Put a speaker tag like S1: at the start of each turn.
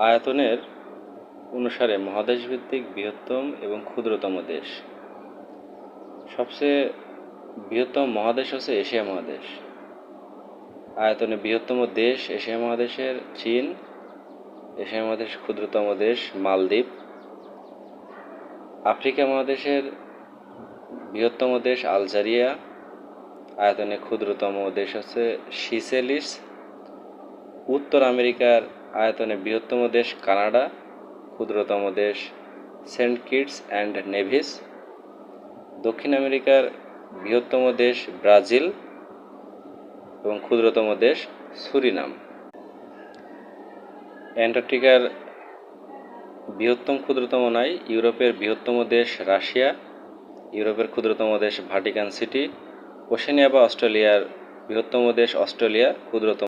S1: আয়তনের অনুসারে মহাদেশভিত্তিক বৃহত্তম এবং ক্ষুদ্রতম দেশ। সবচেয়ে বৃহত্তম মহাদেশ হচ্ছে এশিয়া মহাদেশ। আয়তনে বৃহত্তম দেশ এশিয়া মহাদেশের চীন। এশিয়া মহাদেশের ক্ষুদ্রতম দেশ মালদ্বীপ। আফ্রিকা মহাদেশের বৃহত্তম দেশ আলজেরিয়া। আয়তনে ক্ষুদ্রতম দেশ হচ্ছে সিসেলিস। উত্তর আমেরিকার আয়তনে বৃহত্তম দেশ কানাডা। ক্ষুদ্রতম দেশ সেন্ট কিটস অ্যান্ড নেভিস। দক্ষিণ আমেরিকার বৃহত্তম দেশ ব্রাজিল এবং ক্ষুদ্রতম দেশ সুরিনাম। অ্যান্টার্কটিকার বৃহত্তম ক্ষুদ্রতম নয়। ইউরোপের বৃহত্তম দেশ রাশিয়া। ইউরোপের ক্ষুদ্রতম দেশ ভাটিকান সিটি। ওশেনিয়া বা অস্ট্রেলিয়ার বৃহত্তম দেশ অস্ট্রেলিয়া। ক্ষুদ্রতম